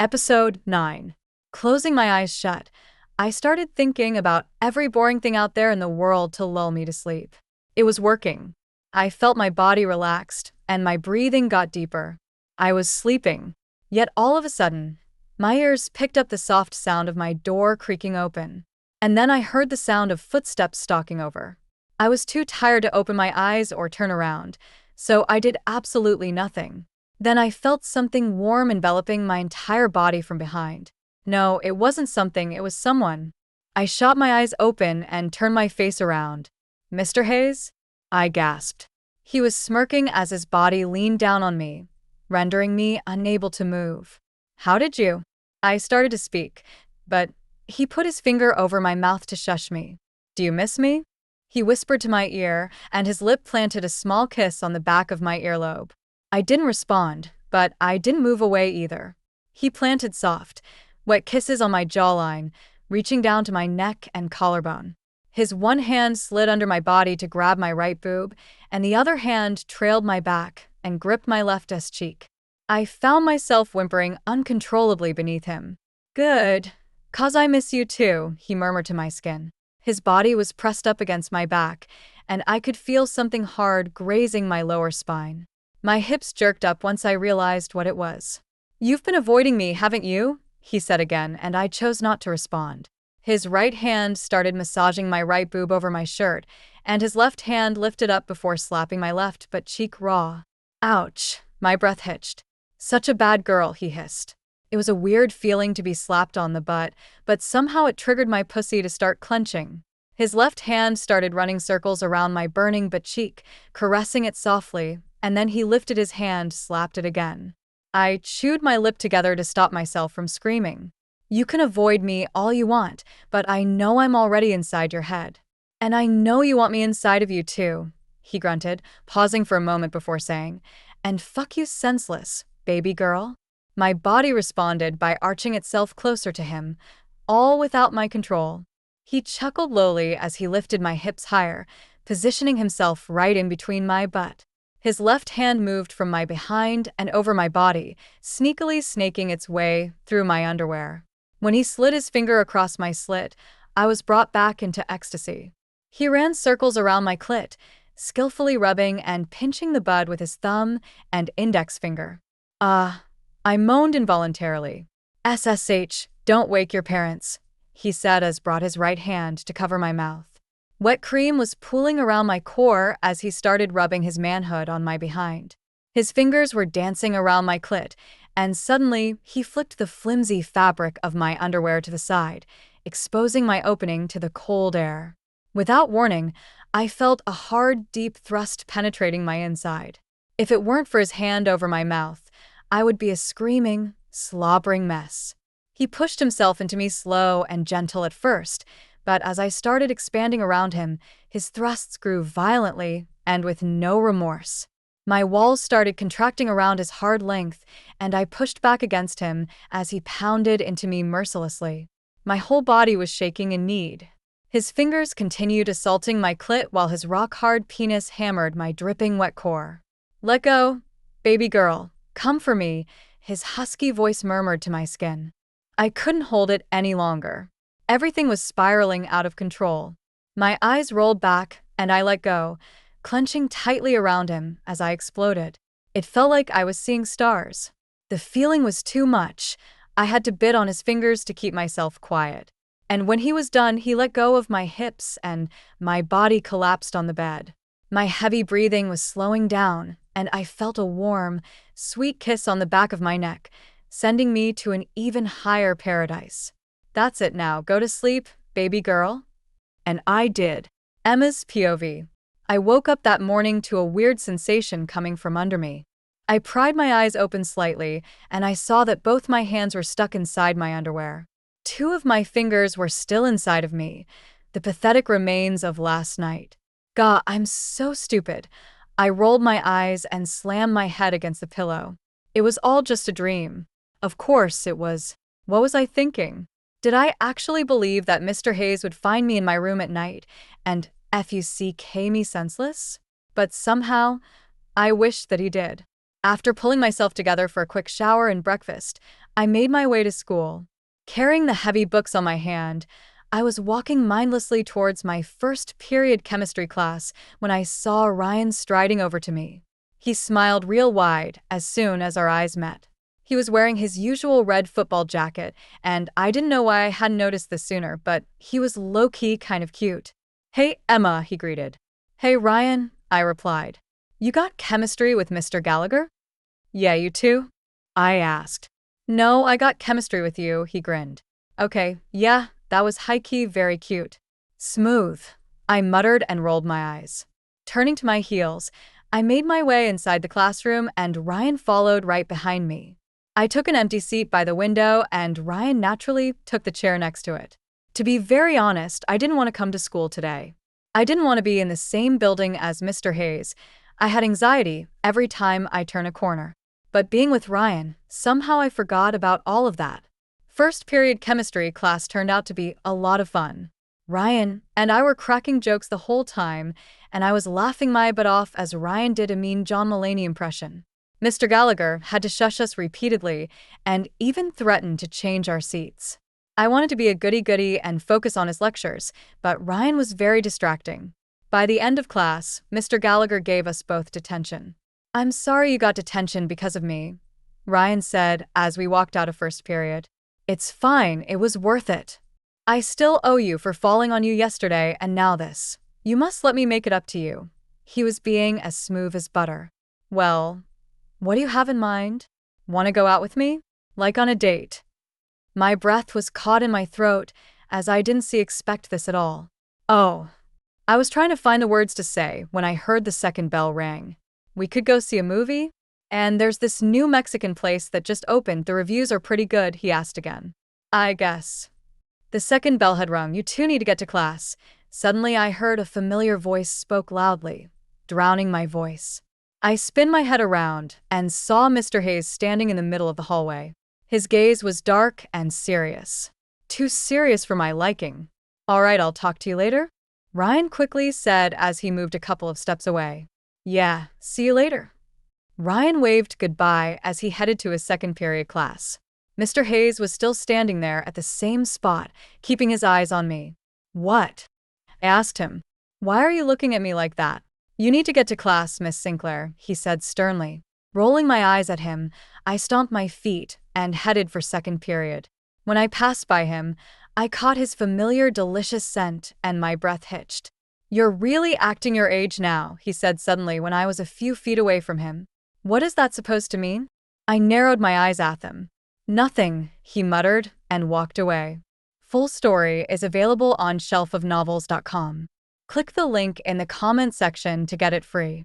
Episode 9. Closing my eyes shut, I started thinking about every boring thing out there in the world to lull me to sleep. It was working. I felt my body relaxed, and my breathing got deeper. I was sleeping. Yet all of a sudden, my ears picked up the soft sound of my door creaking open. And then I heard the sound of footsteps stalking over. I was too tired to open my eyes or turn around, so I did absolutely nothing. Then I felt something warm enveloping my entire body from behind. No, it wasn't something, it was someone. I shot my eyes open and turned my face around. "Mr. Hayes?" I gasped. He was smirking as his body leaned down on me, rendering me unable to move. "How did you?" I started to speak, but he put his finger over my mouth to shush me. "Do you miss me?" He whispered to my ear, and his lip planted a small kiss on the back of my earlobe. I didn't respond, but I didn't move away either. He planted soft, wet kisses on my jawline, reaching down to my neck and collarbone. His one hand slid under my body to grab my right boob, and the other hand trailed my back and gripped my left cheek. I found myself whimpering uncontrollably beneath him. "Good, 'cause I miss you too," he murmured to my skin. His body was pressed up against my back, and I could feel something hard grazing my lower spine. My hips jerked up once I realized what it was. "You've been avoiding me, haven't you?" he said again, and I chose not to respond. His right hand started massaging my right boob over my shirt, and his left hand lifted up before slapping my left butt cheek raw. Ouch, my breath hitched. "Such a bad girl," he hissed. It was a weird feeling to be slapped on the butt, but somehow it triggered my pussy to start clenching. His left hand started running circles around my burning butt cheek, caressing it softly, and then he lifted his hand, slapped it again. I chewed my lip together to stop myself from screaming. "You can avoid me all you want, but I know I'm already inside your head. And I know you want me inside of you too," he grunted, pausing for a moment before saying, "And fuck you senseless, baby girl." My body responded by arching itself closer to him, all without my control. He chuckled lowly as he lifted my hips higher, positioning himself right in between my butt. His left hand moved from my behind and over my body, sneakily snaking its way through my underwear. When he slid his finger across my slit, I was brought back into ecstasy. He ran circles around my clit, skillfully rubbing and pinching the bud with his thumb and index finger. I moaned involuntarily. "SSH, don't wake your parents," he said as brought his right hand to cover my mouth. Wet cream was pooling around my core as he started rubbing his manhood on my behind. His fingers were dancing around my clit, and suddenly he flicked the flimsy fabric of my underwear to the side, exposing my opening to the cold air. Without warning, I felt a hard, deep thrust penetrating my inside. If it weren't for his hand over my mouth, I would be a screaming, slobbering mess. He pushed himself into me slow and gentle at first, but as I started expanding around him, his thrusts grew violently and with no remorse. My walls started contracting around his hard length, and I pushed back against him as he pounded into me mercilessly. My whole body was shaking in need. His fingers continued assaulting my clit while his rock-hard penis hammered my dripping wet core. "Let go, baby girl, come for me," his husky voice murmured to my skin. I couldn't hold it any longer. Everything was spiraling out of control. My eyes rolled back, and I let go, clenching tightly around him as I exploded. It felt like I was seeing stars. The feeling was too much. I had to bit on his fingers to keep myself quiet. And when he was done, he let go of my hips and my body collapsed on the bed. My heavy breathing was slowing down, and I felt a warm, sweet kiss on the back of my neck, sending me to an even higher paradise. "That's it now, go to sleep, baby girl." And I did. Emma's POV. I woke up that morning to a weird sensation coming from under me. I pried my eyes open slightly, and I saw that both my hands were stuck inside my underwear. 2 of my fingers were still inside of me, the pathetic remains of last night. God, I'm so stupid. I rolled my eyes and slammed my head against the pillow. It was all just a dream. Of course it was. What was I thinking? Did I actually believe that Mr. Hayes would find me in my room at night and fuck me senseless? But somehow, I wished that he did. After pulling myself together for a quick shower and breakfast, I made my way to school. Carrying the heavy books on my hand, I was walking mindlessly towards my first period chemistry class when I saw Ryan striding over to me. He smiled real wide as soon as our eyes met. He was wearing his usual red football jacket, and I didn't know why I hadn't noticed this sooner, but he was low-key kind of cute. "Hey, Emma," he greeted. "Hey, Ryan," I replied. "You got chemistry with Mr. Gallagher?" "Yeah, you too?" I asked. "No, I got chemistry with you," he grinned. "Okay, yeah, that was high-key very cute." "Smooth," I muttered and rolled my eyes. Turning to my heels, I made my way inside the classroom and Ryan followed right behind me. I took an empty seat by the window and Ryan naturally took the chair next to it. To be very honest, I didn't want to come to school today. I didn't want to be in the same building as Mr. Hayes. I had anxiety every time I turn a corner. But being with Ryan, somehow I forgot about all of that. First period chemistry class turned out to be a lot of fun. Ryan and I were cracking jokes the whole time, and I was laughing my butt off as Ryan did a mean John Mulaney impression. Mr. Gallagher had to shush us repeatedly and even threatened to change our seats. I wanted to be a goody-goody and focus on his lectures, but Ryan was very distracting. By the end of class, Mr. Gallagher gave us both detention. "I'm sorry you got detention because of me," Ryan said as we walked out of first period. "It's fine, it was worth it. I still owe you for falling on you yesterday and now this. You must let me make it up to you." He was being as smooth as butter. "Well, what do you have in mind? Want to go out with me? Like on a date?" My breath was caught in my throat as I didn't expect this at all. "Oh." I was trying to find the words to say when I heard the second bell ring. "We could go see a movie? And there's this new Mexican place that just opened, the reviews are pretty good," he asked again. "I guess." The second bell had rung. "You two need to get to class." Suddenly I heard a familiar voice spoke loudly, drowning my voice. I spun my head around and saw Mr. Hayes standing in the middle of the hallway. His gaze was dark and serious. Too serious for my liking. "All right, I'll talk to you later," Ryan quickly said as he moved a couple of steps away. "Yeah, see you later." Ryan waved goodbye as he headed to his second period class. Mr. Hayes was still standing there at the same spot, keeping his eyes on me. "What?" I asked him. "Why are you looking at me like that?" "You need to get to class, Miss Sinclair," he said sternly. Rolling my eyes at him, I stomped my feet and headed for second period. When I passed by him, I caught his familiar, delicious scent and my breath hitched. "You're really acting your age now," he said suddenly when I was a few feet away from him. "What is that supposed to mean?" I narrowed my eyes at him. "Nothing," he muttered and walked away. Full story is available on shelfofnovels.com. Click the link in the comment section to get it free.